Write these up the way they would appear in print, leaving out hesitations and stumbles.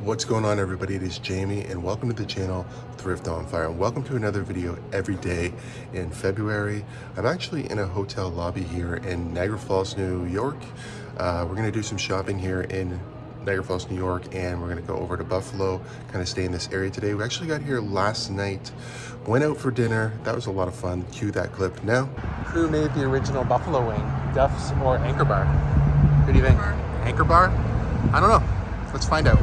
What's going on, everybody? It is Jamie and welcome to the channel Thiftonfire, and welcome to another video every day in February. I'm actually in a hotel lobby here in Niagara Falls, New York. We're gonna do some shopping here in Niagara Falls, New York, and we're gonna go over to Buffalo, kind of stay in this area today. We actually got here last night, went out for dinner. That was a lot of fun. Cue that clip now. Who made the original buffalo wing? Duff's or Anchor Bar? What do you think? Anchor Bar? I don't know. Let's find out.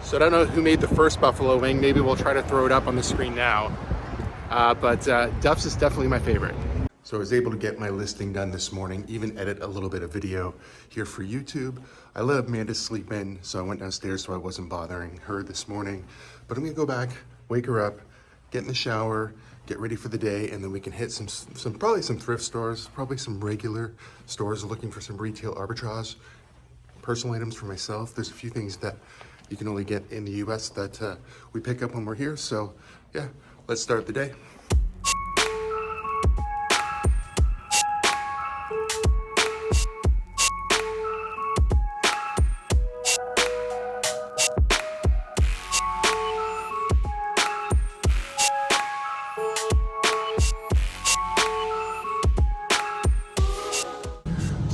So I don't know who made the first buffalo wing. Maybe we'll try to throw it up on the screen now. But Duff's is definitely my favorite. So I was able to get my listing done this morning, even edit a little bit of video here for YouTube. I let Amanda sleep in, so I went downstairs so I wasn't bothering her this morning. But I'm gonna go back, wake her up, get in the shower, get ready for the day, and then we can hit probably some thrift stores, probably some regular stores looking for some retail arbitrage, personal items for myself. There's a few things that you can only get in the US that we pick up when we're here. So yeah, let's start the day.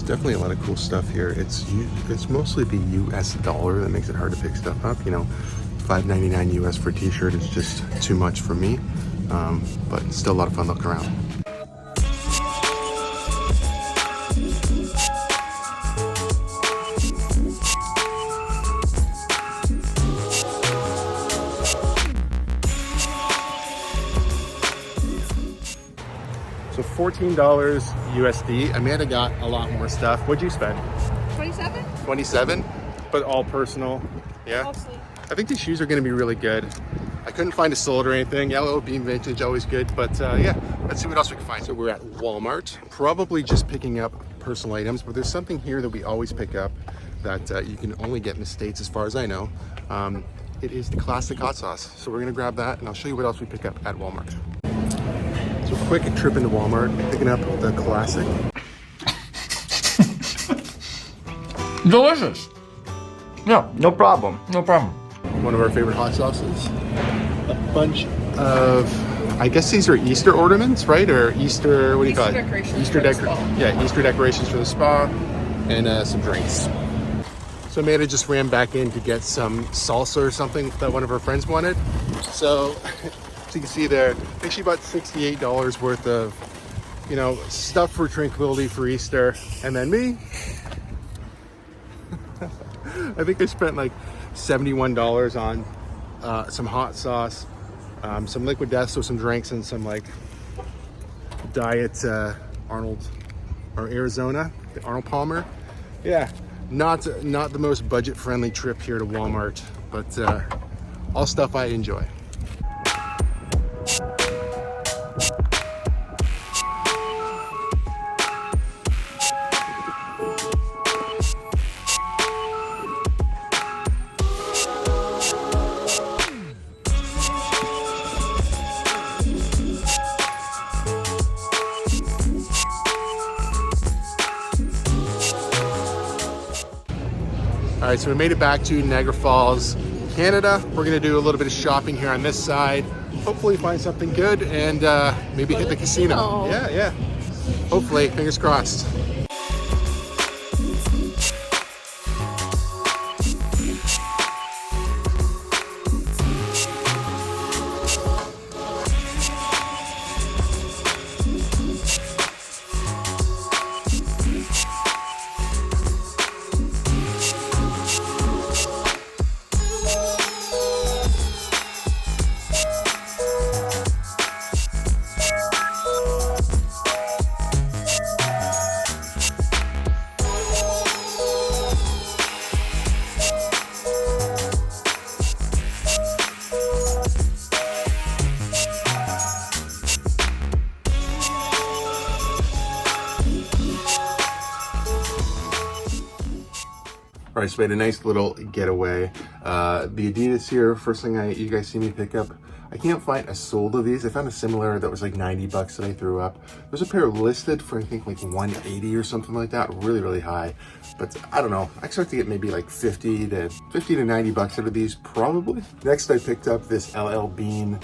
Definitely a lot of cool stuff here. It's mostly the US dollar that makes it hard to pick stuff up. You know, $5.99 US for a t-shirt is just too much for me, but it's still a lot of fun looking around. So $14 USD. Amanda got a lot more stuff. What'd you spend? 27. 27, but all personal. Yeah. Mostly. I think these shoes are going to be really good. I couldn't find a sold or anything. Yellow beam vintage, always good. But yeah, let's see what else we can find. So we're at Walmart, probably just picking up personal items, but there's something here that we always pick up that you can only get in the States, as far as I know. It is the classic hot sauce. So we're going to grab that, and I'll show you what else we pick up at Walmart. So quick trip into Walmart, picking up the classic. Delicious. Yeah, no problem. No problem. One of our favorite hot sauces. A bunch of, I guess these are Easter ornaments, right? Or Easter, what do you call it? Easter decorations. Yeah, Easter decorations for the spa, and some drinks. So Amanda just ran back in to get some salsa or something that one of her friends wanted. So you can see there, I think she bought $68 worth of, you know, stuff for tranquility for Easter. And then me, I think I spent like $71 on some hot sauce, some Liquid Death, so some drinks, and some like diet Arnold or Arizona, the Arnold Palmer. Yeah, not the most budget-friendly trip here to Walmart, but all stuff I enjoy. All right, so we made it back to Niagara Falls, Canada. We're gonna do a little bit of shopping here on this side. Hopefully find something good and maybe hit the casino. Yeah. Hopefully, fingers crossed. All right, so we had a nice little getaway. The Adidas here, first thing you guys see me pick up. I can't find a sold of these. I found a similar that was like 90 bucks that I threw up. There's a pair listed for I think like 180 or something like that, really, really high. But I don't know, I expect to get maybe like 50 to 90 bucks out of these, probably. Next, I picked up this LL Bean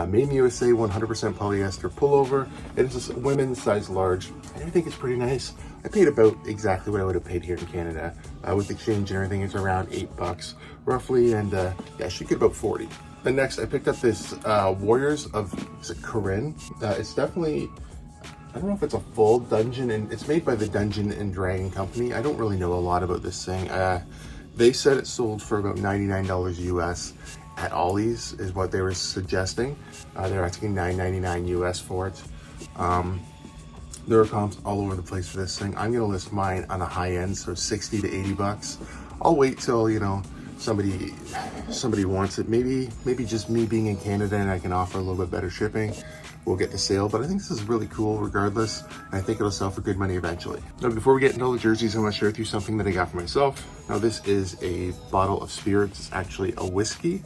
made in USA 100% polyester pullover. It's a women's size large. I think it's pretty nice. I paid about exactly what I would have paid here in Canada. With exchange and everything, it's around 8 bucks roughly, and yeah, I should get about 40. Then next, I picked up this Warriors of, is it Corinne? It's definitely, I don't know if it's a full dungeon, and it's made by the Dungeon and Dragon Company. I don't really know a lot about this thing. They said it sold for about $99 US at Ollie's, is what they were suggesting. They're asking $9.99 US for it. There are comps all over the place for this thing. I'm gonna list mine on the high end, so 60 to 80 bucks. I'll wait till, you know, somebody wants it. Maybe just me being in Canada and I can offer a little bit better shipping, we'll get the sale. But I think this is really cool regardless, and I think it'll sell for good money eventually. Now, before we get into all the jerseys, I want to share with you something that I got for myself. Now, this is a bottle of spirits. It's actually a whiskey.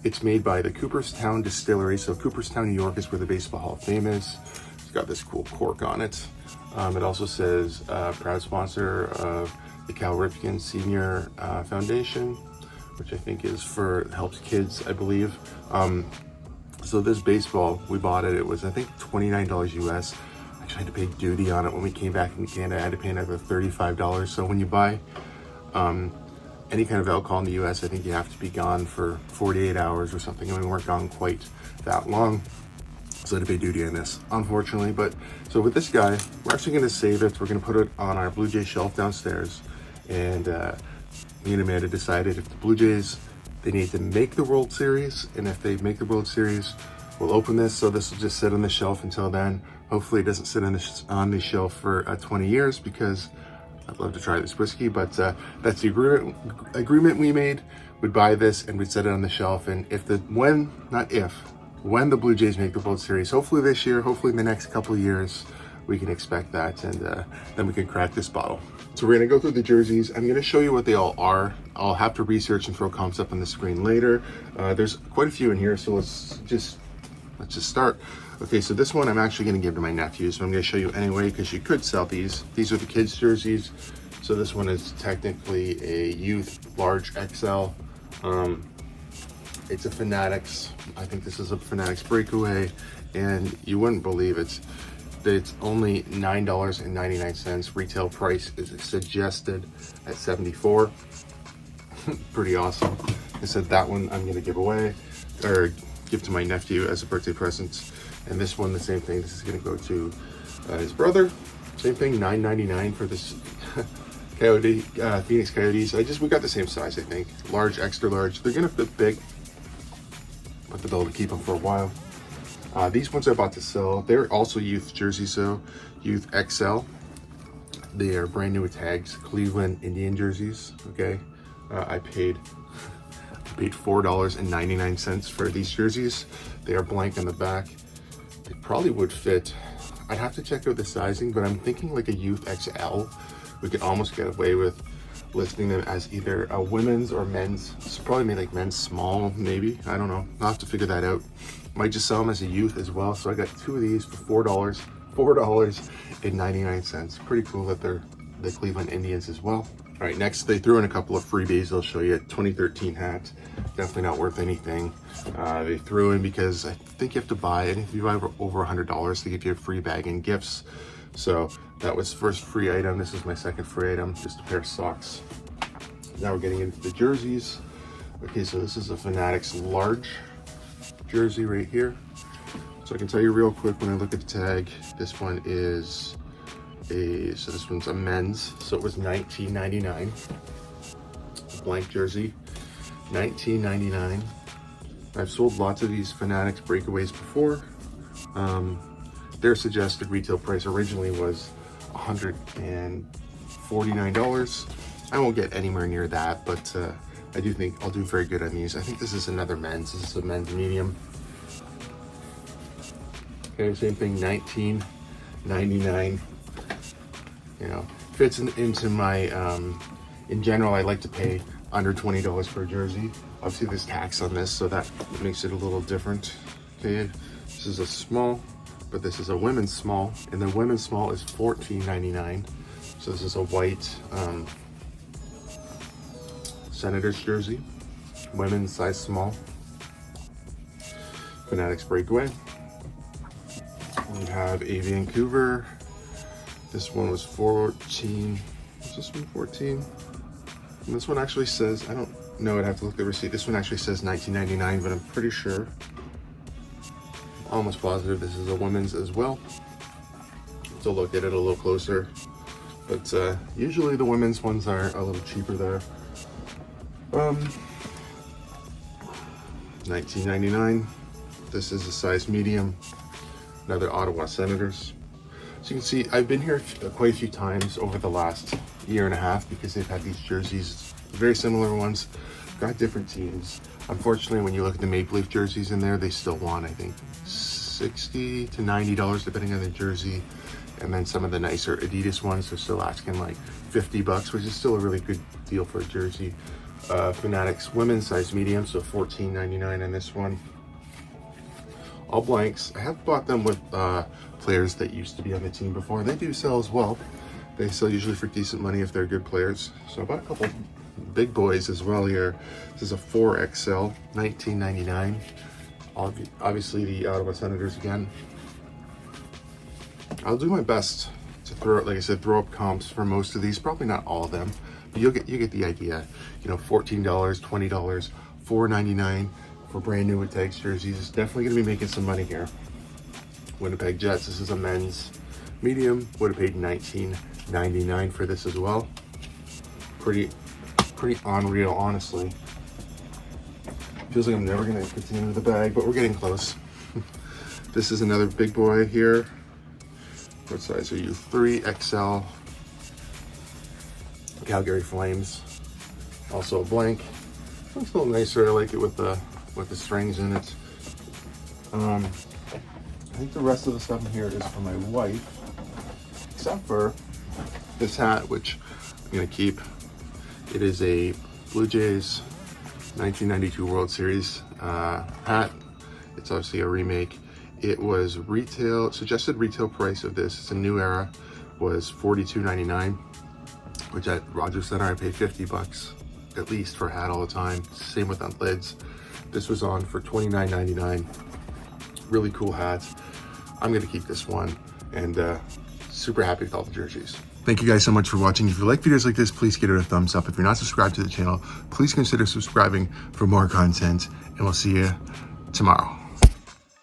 It's made by the Cooperstown Distillery. So Cooperstown, New York is where the Baseball Hall of Fame is. It's got this cool cork on it. It also says proud sponsor of the Cal Ripken Senior Foundation, which I think is helps kids, I believe. So this baseball, we bought it. It was, I think, $29 US. Actually, I had to pay duty on it when we came back from Canada. I had to pay another $35. So when you buy any kind of alcohol in the US, I think you have to be gone for 48 hours or something. And we weren't gone quite that long. So I had to pay duty on this, unfortunately. But so with this guy, we're actually going to save it. We're going to put it on our Blue Jays shelf downstairs. And me and Amanda decided if the Blue Jays, they need to make the World Series. And if they make the World Series, we'll open this. So this will just sit on the shelf until then. Hopefully it doesn't sit on the shelf for 20 years because I'd love to try this whiskey. But that's the agreement we made. We'd buy this and we'd set it on the shelf. And when the Blue Jays make the World Series, hopefully this year, hopefully in the next couple of years, we can expect that, and then we can crack this bottle. So we're gonna go through the jerseys. I'm gonna show you what they all are. I'll have to research and throw comps up on the screen later. There's quite a few in here, so let's just start. Okay, so this one I'm actually gonna give to my nephew, so I'm gonna show you anyway, because you could sell these. These are the kids' jerseys. So this one is technically a youth large XL. It's a Fanatics. I think this is a Fanatics breakaway, and you wouldn't believe it's only $9.99. Retail price is suggested at $74. Pretty awesome. I said that one I'm gonna give away or give to my nephew as a birthday present. And this one, the same thing. This is gonna go to his brother. Same thing, $9.99 for this Coyote, Phoenix Coyotes. We got the same size, I think. Large, extra large. They're gonna fit big, but they'll be able to keep them for a while. These ones are about to sell. They're also youth jerseys, so youth XL. They are brand new with tags, Cleveland Indian jerseys. Okay, I paid $4.99 for these jerseys. They are blank on the back. They probably would fit. I'd have to check out the sizing, but I'm thinking like a youth XL. We could almost get away with listing them as either a women's or men's. It's probably made like men's small, maybe. I don't know. I'll have to figure that out. Might just sell them as a youth as well. So I got two of these for $4.99. Pretty cool that they're the Cleveland Indians as well. All right, next they threw in a couple of freebies. They'll show you a 2013 hat. Definitely not worth anything. They threw in because I think you have to buy it. If you buy over $100, they give you a free bag and gifts. So that was first free item. This is my second free item, just a pair of socks. Now we're getting into the jerseys. Okay, so this is a Fanatics large jersey right here. So I can tell you real quick when I look at the tag, this one is this one's a men's. So it was $19.99. Blank jersey, $19.99. I've sold lots of these Fanatics breakaways before. Their suggested retail price originally was $149. I won't get anywhere near that, but I do think I'll do very good on these. I think this is another men's. This is a men's medium. Okay, same thing, $19.99. You know, fits into my in general, I like to pay under $20 per jersey. Obviously there's tax on this, so that makes it a little different. Okay, this is a small, but this is a women's small, and the women's small is $14.99. So this is a white Senators jersey, women's size small. Fanatics Breakaway. We have a Vancouver. This one was 14. Is this one 14? And this one actually says, I don't know, I'd have to look at the receipt. This one actually says $19.99, but I'm pretty sure, almost positive this is a women's as well. So look at it a little closer. But usually the women's ones are a little cheaper there. $19.99. This is a size medium. Another Ottawa Senators. So you can see I've been here quite a few times over the last year and a half because they've had these jerseys, very similar ones, got different teams. Unfortunately, when you look at the Maple Leaf jerseys in there, they still want, I think, $60 to $90 depending on the jersey. And then some of the nicer Adidas ones, they're still asking like $50, which is still a really good deal for a jersey. Fanatics women's size medium, so $14.99 on this one. All blanks. I have bought them with players that used to be on the team before. They do sell as well. They sell usually for decent money if they're good players. So I bought a couple big boys as well here. This is a 4XL, $19.99. Obviously the Ottawa Senators again. I'll do my best to throw, like I said, throw up comps for most of these. Probably not all of them, but you get the idea. You know, $14, $20, $4.99 for brand new with tags jerseys. It's definitely going to be making some money here. Winnipeg Jets. This is a men's medium. Would have paid $19.99 for this as well. Pretty unreal, honestly. Feels like I'm never going to get to the end of the bag, but we're getting close. This is another big boy here. What size are you? 3XL. Calgary Flames. Also a blank. Looks a little nicer. I like it with the strings in it. I think the rest of the stuff in here is for my wife, except for this hat, which I'm gonna keep. It is a Blue Jays 1992 World Series hat. It's obviously a remake. It was suggested retail price of this, it's a new era, was $42.99, which at Rogers Center I paid $50 at least for a hat all the time. Same with on lids. This was on for $29.99. Really cool hat. I'm gonna keep this one, and super happy with all the jerseys. Thank you guys so much for watching. If you like videos like this, please give it a thumbs up. If you're not subscribed to the channel, please consider subscribing for more content, and we'll see you tomorrow.